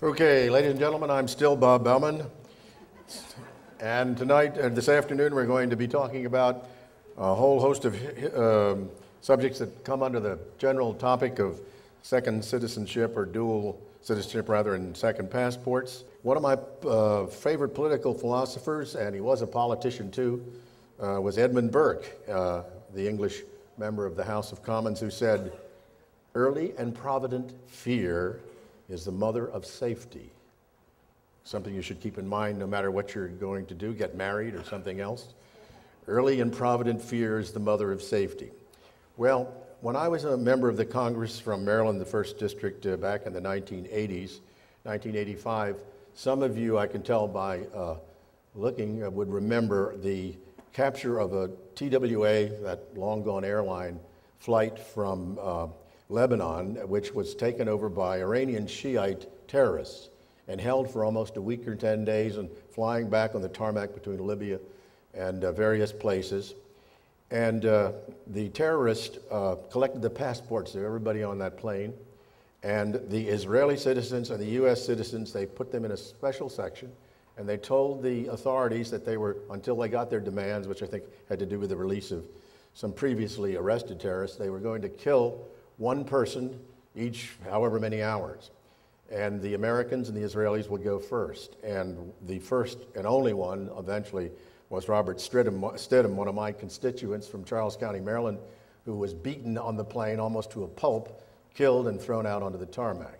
Okay, ladies and gentlemen, I'm still Bob Bauman, and tonight and this afternoon we're going to be talking about a whole host of subjects that come under the general topic of second citizenship, or dual citizenship rather, and second passports. One of my favorite political philosophers, and he was a politician too, was Edmund Burke, the English member of the House of Commons, who said, "Early and provident fear is the mother of safety." Something you should keep in mind no matter what you're going to do, get married or something else. Early and provident fear is the mother of safety. Well, when I was a member of the Congress from Maryland, the 1st District, back in the 1980s, 1985, some of you, I can tell by looking, would remember the capture of a TWA, that long-gone airline flight from Lebanon, which was taken over by Iranian Shiite terrorists and held for almost a week or 10 days, and flying back on the tarmac between Libya and various places. And the terrorists collected the passports of everybody on that plane, and the Israeli citizens and the US citizens, they put them in a special section, and they told the authorities that they were, until they got their demands, which I think had to do with the release of some previously arrested terrorists, they were going to kill one person each however many hours. And the Americans and the Israelis would go first. And the first and only one eventually was Robert Stidham, one of my constituents from Charles County, Maryland, who was beaten on the plane almost to a pulp, killed and thrown out onto the tarmac.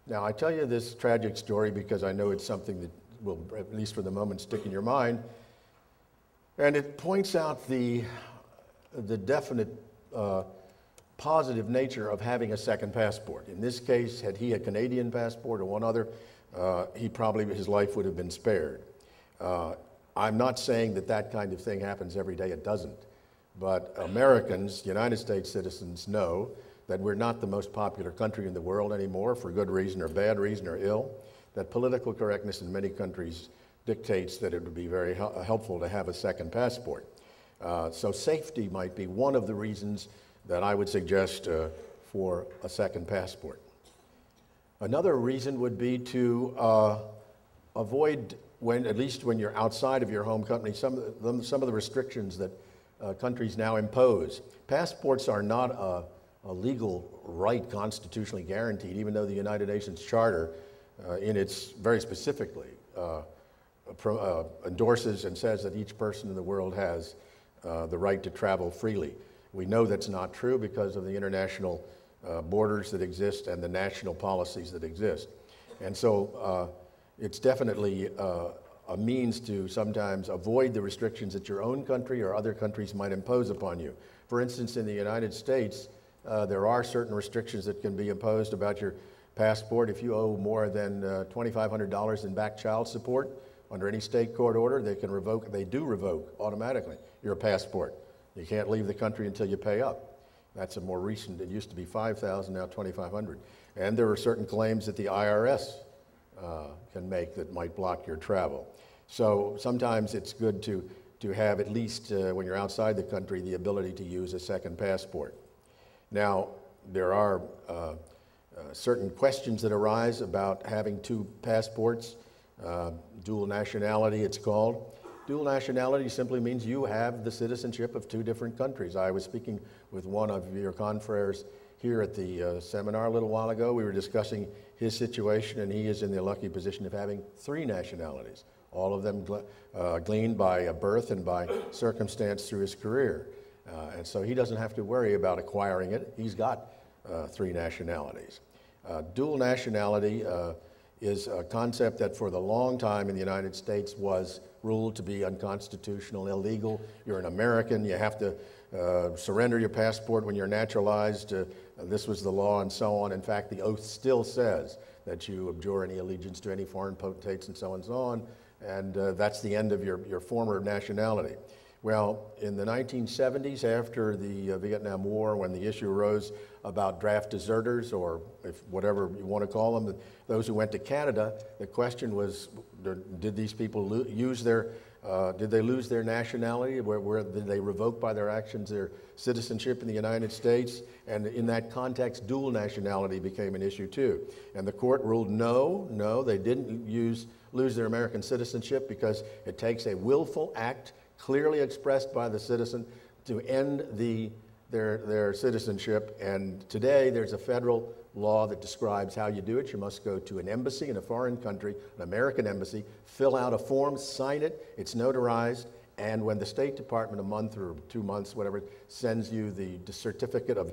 Now, I tell you this tragic story because I know it's something that will, at least for the moment, stick in your mind. And it points out the definite positive nature of having a second passport. In this case, had he a Canadian passport or one other, his life would have been spared. I'm not saying that that kind of thing happens every day, it doesn't. But Americans, United States citizens, know that we're not the most popular country in the world anymore, for good reason or bad reason or ill, that political correctness in many countries dictates that it would be very helpful to have a second passport. So safety might be one of the reasons that I would suggest for a second passport. Another reason would be to avoid, at least when you're outside of your home country, some of the restrictions that countries now impose. Passports are not a legal right constitutionally guaranteed, even though the United Nations Charter, in its very specifically, endorses and says that each person in the world has the right to travel freely. We know that's not true because of the international borders that exist and the national policies that exist. And so it's definitely a means to sometimes avoid the restrictions that your own country or other countries might impose upon you. For instance, in the United States, there are certain restrictions that can be imposed about your passport. If you owe more than $2,500 in back child support under any state court order, they do revoke automatically your passport. You can't leave the country until you pay up. That's a more recent, it used to be $5,000, now $2,500. And there are certain claims that the IRS can make that might block your travel. So sometimes it's good to have, at least when you're outside the country, the ability to use a second passport. Now, there are certain questions that arise about having two passports, dual nationality it's called. Dual nationality simply means you have the citizenship of two different countries. I was speaking with one of your confreres here at the seminar a little while ago. We were discussing his situation, and he is in the lucky position of having three nationalities, all of them gleaned by birth and by circumstance through his career. And so he doesn't have to worry about acquiring it. He's got three nationalities. Dual nationality is a concept that for the long time in the United States was ruled to be unconstitutional, illegal. You're an American, you have to surrender your passport when you're naturalized. This was the law and so on. In fact, the oath still says that you abjure any allegiance to any foreign potentates and so on, and that's the end of your former nationality. Well, in the 1970s, after the Vietnam War, when the issue arose about draft deserters, or whatever you want to call them, those who went to Canada, the question was, did these people use their Did they lose their nationality? Did they revoke by their actions their citizenship in the United States? And in that context, dual nationality became an issue too. And the court ruled no, they didn't lose their American citizenship because it takes a willful act clearly expressed by the citizen to end their citizenship. And today there's a federal law that describes how you do it. You must go to an embassy in a foreign country, an American embassy, fill out a form, sign it, it's notarized, and when the State Department, a month or 2 months, whatever, sends you the certificate of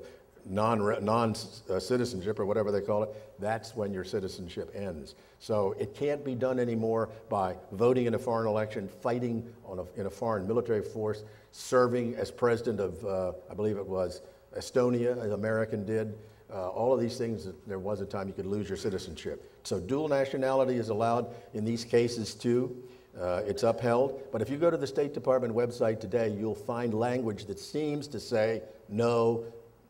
non-citizenship or whatever they call it, that's when your citizenship ends. So it can't be done anymore by voting in a foreign election, fighting in a foreign military force, serving as president of, I believe it was Estonia, an American did. All of these things, there was a time you could lose your citizenship. So dual nationality is allowed in these cases too. It's upheld. But if you go to the State Department website today, you'll find language that seems to say, no,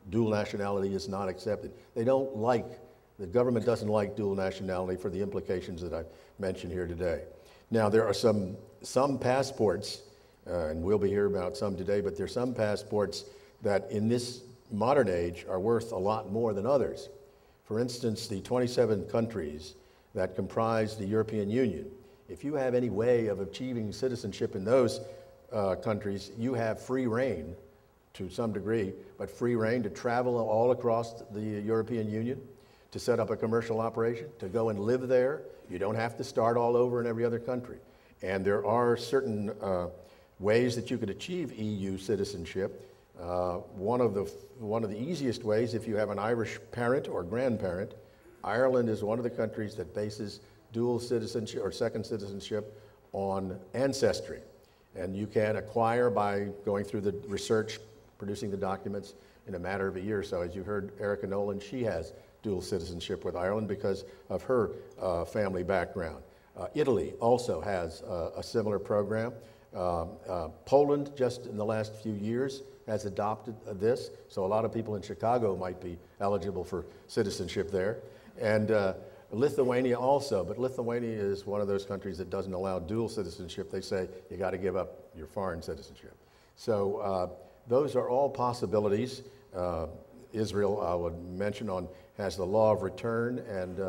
dual nationality is not accepted. The government doesn't like dual nationality for the implications that I've mentioned here today. Now, there are some passports, and we'll be hearing about some today, but there are some passports that in this modern age are worth a lot more than others. For instance, the 27 countries that comprise the European Union, if you have any way of achieving citizenship in those countries, you have free rein to some degree, but free rein to travel all across the European Union, to set up a commercial operation, to go and live there. You don't have to start all over in every other country. And there are certain ways that you could achieve EU citizenship. One of the easiest ways, if you have an Irish parent or grandparent, Ireland is one of the countries that bases dual citizenship or second citizenship on ancestry. And you can acquire by going through the research, producing the documents in a matter of a year or so. As you heard Erica Nolan, she has dual citizenship with Ireland because of her family background. Italy also has a similar program. Poland, just in the last few years, has adopted this, so a lot of people in Chicago might be eligible for citizenship there. And Lithuania also, but Lithuania is one of those countries that doesn't allow dual citizenship. They say you got to give up your foreign citizenship. So those are all possibilities. Israel, I would mention, has the law of return, and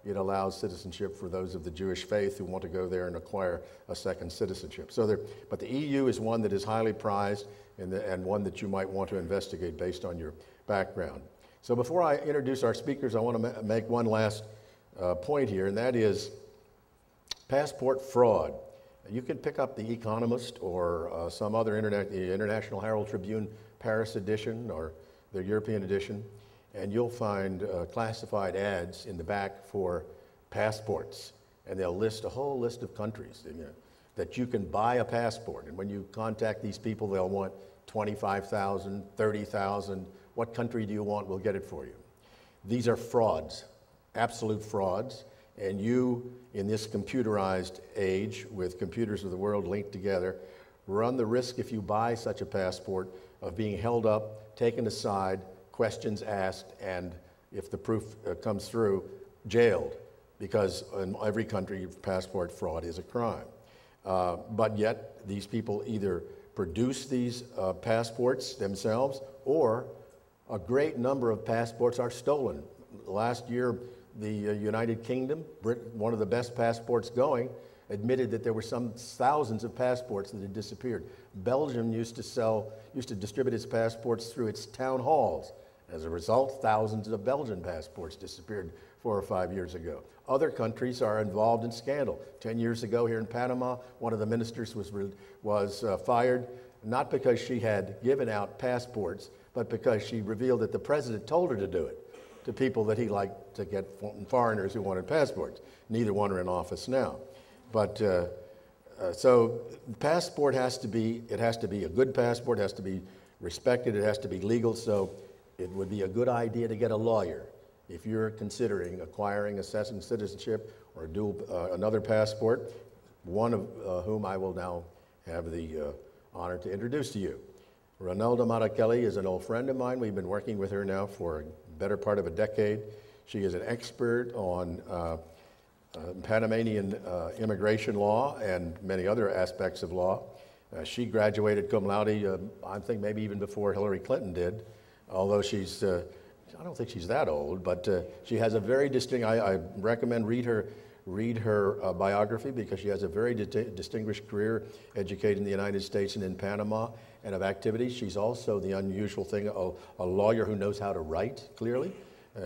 it allows citizenship for those of the Jewish faith who want to go there and acquire a second citizenship. But the EU is one that is highly prized and one that you might want to investigate based on your background. So before I introduce our speakers, I want to make one last point here, and that is passport fraud. You can pick up The Economist or some other the International Herald Tribune Paris edition or the European edition, and you'll find classified ads in the back for passports. And they'll list a whole list of countries that you can buy a passport. And when you contact these people, they'll want 25,000, 30,000. What country do you want? We'll get it for you. These are frauds, absolute frauds. And you, in this computerized age with computers of the world linked together, run the risk, if you buy such a passport, of being held up, taken aside, questions asked, and if the proof comes through, jailed, because in every country, passport fraud is a crime. But yet, these people either produce these passports themselves, or a great number of passports are stolen. Last year, the United Kingdom, one of the best passports going, admitted that there were some thousands of passports that had disappeared. Belgium used to distribute its passports through its town halls. As a result, thousands of Belgian passports disappeared 4 or 5 years ago. Other countries are involved in scandal. 10 years ago here in Panama, one of the ministers was fired, not because she had given out passports, but because she revealed that the president told her to do it to people that he liked to get, foreigners who wanted passports. Neither one are in office now. But so the passport has to be a good passport, it has to be respected, it has to be legal, so it would be a good idea to get a lawyer if you're considering acquiring a second citizenship or another passport, one of whom I will now have the honor to introduce to you. Ronalda Marachelli is an old friend of mine. We've been working with her now for a better part of a decade. She is an expert on Panamanian immigration law and many other aspects of law. She graduated cum laude, I think maybe even before Hillary Clinton did, although she's, I don't think she's that old, but she has a very distinct, I recommend read her biography because she has a very distinguished career, educated in the United States and in Panama, and of activities. She's also the unusual thing, a lawyer who knows how to write clearly.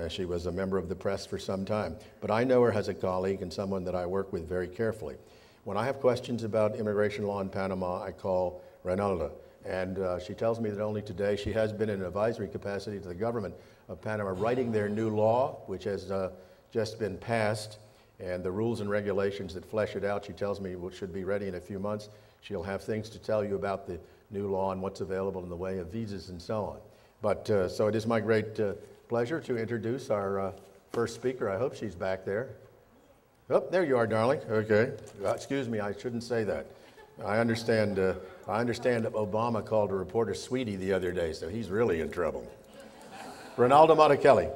She was a member of the press for some time. But I know her as a colleague and someone that I work with very carefully. When I have questions about immigration law in Panama, I call Reynalda. And she tells me that only today she has been in an advisory capacity to the government of Panama writing their new law, which has just been passed, and the rules and regulations that flesh it out. She tells me it should be ready in a few months. She'll have things to tell you about the new law and what's available in the way of visas and so on. But so it is my great pleasure to introduce our first speaker. I hope she's back there. Oh, there you are, darling. Okay. Excuse me, I shouldn't say that. I understand that Obama called a reporter sweetie the other day, so he's really in trouble. Ronaldo Monticelli.